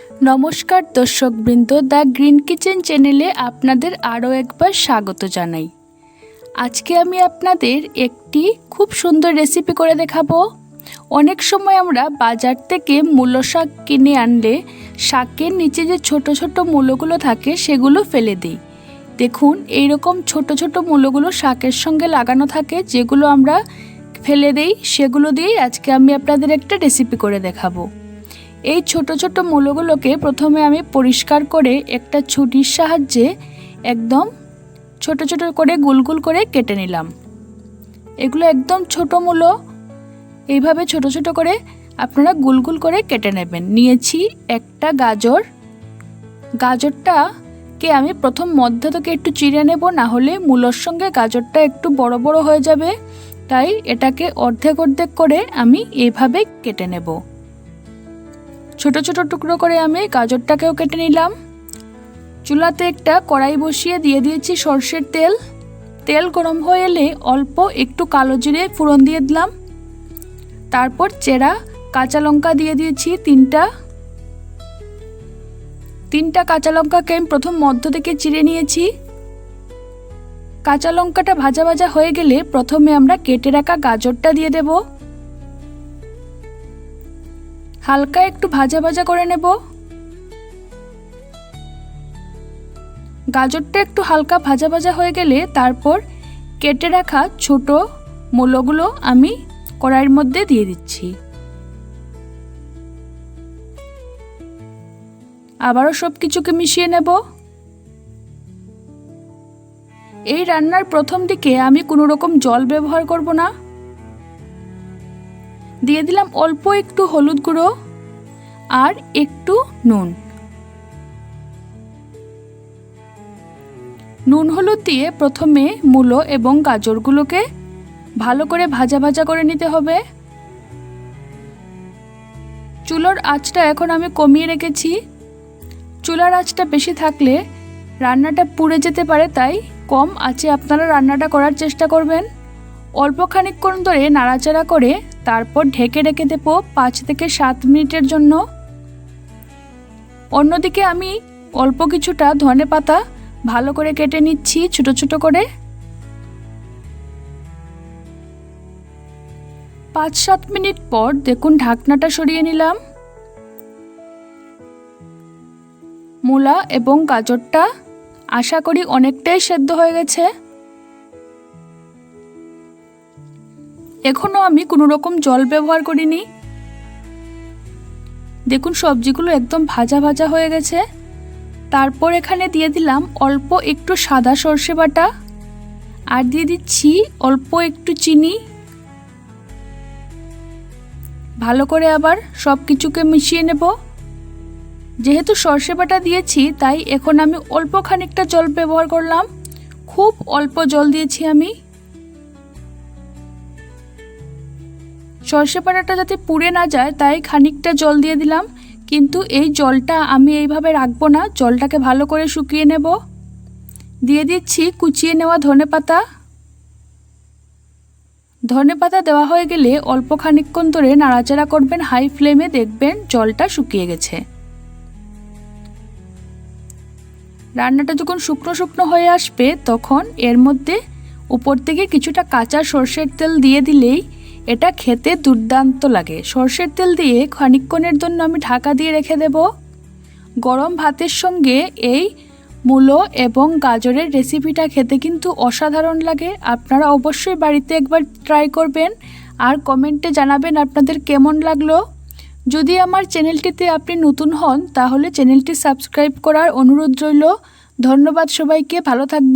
नमस्कार दर्शकबृंद the green kitchen चैनेले आपनादेर आरो एकबार स्वागत जानाई। आज के आमी आपनादेर एकटी खूब सुंदर रेसिपि करे देखाबो। अनेक समय आमरा बाजार थेके मूलो शाक किने आनले शाकेर नीचे जे छोटो छोटो मूलोगुलो थाके सेगुलो फेले देई। देखुन एई रकम छोटो छोटो मूलोगुलो शाकेर संगे लागानो थाके जेगुलो आमरा फेले देई, सेगुलो दिये आजके आमी आपनादेर एकटा रेसिपि करे देखाबो। এই ছোট ছোট মূলগুলোকে প্রথমে আমি পরিষ্কার করে একটা ছুরির সাহায্যে একদম ছোট ছোট করে গোল গোল করে কেটে নিলাম। এগুলো একদম ছোট মূলো, এইভাবে ছোট ছোট করে আপনারা গোল গোল করে কেটে নেবেন। নিয়েছি একটা গাজর, গাজরটাকে আমি প্রথম মধ্য থেকে একটু চিড়ে নেব, না হলে মূলোর সঙ্গে গাজরটা একটু বড় বড় হয়ে যাবে, তাই এটাকে অর্ধেক অর্ধেক করে আমি এইভাবে কেটে নেব। ছোট ছোট টুকরো করে আমি গাজরটাকেও কেটে নিলাম। চুলাতে একটা কড়াই বসিয়ে দিয়ে দিয়েছি সরষের তেল। তেল গরম হয়ে এলে অল্প একটু কালো জিরে ফোড়ন দিয়ে দিলাম। তারপর চেরা কাঁচা লঙ্কা দিয়ে দিয়েছি তিনটা কাঁচা লঙ্কাকে আমি প্রথম মধ্য থেকে চিড়ে নিয়েছি। কাঁচা লঙ্কাটা ভাজা ভাজা হয়ে গেলে প্রথমে আমরা কেটে রাখা গাজরটা দিয়ে দেব। হালকা একটু ভাজা ভাজা করে নেব। গাজরটা একটু হালকা ভাজা ভাজা হয়ে গেলে তারপর কেটে রাখা ছোট মূলগুলো আমি কড়াইয়ের মধ্যে দিয়ে দিচ্ছি। আবারও সব কিছুকে মিশিয়ে নেব। এই রান্নার প্রথম দিকে আমি কোনো রকম জল ব্যবহার করব না। দিয়ে দিলাম অল্প একটু হলুদ গুঁড়ো আর একটু নুন হলুদ দিয়ে প্রথমে মূলো এবং গাজরগুলোকে ভালো করে ভাজা ভাজা করে নিতে হবে। চুলার আঁচটা এখন আমি কমিয়ে রেখেছি। চুলার আঁচটা বেশি থাকলে রান্নাটা পুড়ে যেতে পারে, তাই কম আঁচে আপনারা রান্নাটা করার চেষ্টা করবেন। অল্প খানিকক্ষণ ধরে নাড়াচাড়া করে তারপর ঢেকে রেখে দেব 5 থেকে 7 মিনিটের জন্য। অন্যদিকে আমি অল্প কিছুটা ধনেপাতা ভালো করে কেটে নিচ্ছি ছোট ছোট করে। 5-7 মিনিট পর দেখুন ঢাকনাটা সরিয়ে নিলাম। মূলা এবং গাজরটা আশা করি অনেকটাই সেদ্ধ হয়ে গেছে। এখনো আমি কোনো রকম জল ব্যবহার করিনি। দেখুন সবজিগুলো একদম ভাজা ভাজা হয়ে গেছে। তারপর এখানে দিয়ে দিলাম অল্প একটু সাদা সর্ষে বাটা আর দিয়ে দিচ্ছি অল্প একটু চিনি। ভালো করে আবার সব কিছুকে মিশিয়ে নেব। যেহেতু সর্ষে বাটা দিয়েছি তাই এখন আমি অল্প খানিকটা জল ব্যবহার করলাম, খুব অল্প জল দিয়েছি আমি। সর্ষে বাটাটা যাতে পুড়ে না যায় তাই খানিকটা জল দিয়ে দিলাম, কিন্তু এই জলটা আমি এইভাবে রাখবো না, জলটাকে ভালো করে শুকিয়ে নেব। দিয়ে দিচ্ছি কুচিয়ে নেওয়া ধনেপাতা। ধনেপাতা দেওয়া হয়ে গেলে অল্প খানিকক্ষণ ধরে নাড়াচাড়া করবেন হাই ফ্লেমে, দেখবেন জলটা শুকিয়ে গেছে। রান্নাটা যখন শুকনো শুকনো হয়ে আসবে তখন এর মধ্যে উপর থেকে কিছুটা কাঁচা সর্ষের তেল দিয়ে দিলেই এটা খেতে দুর্দান্ত লাগে। সর্ষের তেল দিয়ে খানিকক্ষণের জন্য আমি ঢাকা দিয়ে রেখে দেব। গরম ভাতের সঙ্গে এই মূলো এবং গাজরের রেসিপিটা খেতে কিন্তু অসাধারণ লাগে। আপনারা অবশ্যই বাড়িতে একবার ট্রাই করবেন আর কমেন্টে জানাবেন আপনাদের কেমন লাগলো। যদি আমার চ্যানেলটিতে আপনি নতুন হন তাহলে চ্যানেলটি সাবস্ক্রাইব করার অনুরোধ রইল। ধন্যবাদ সবাইকে, ভালো থাকবেন।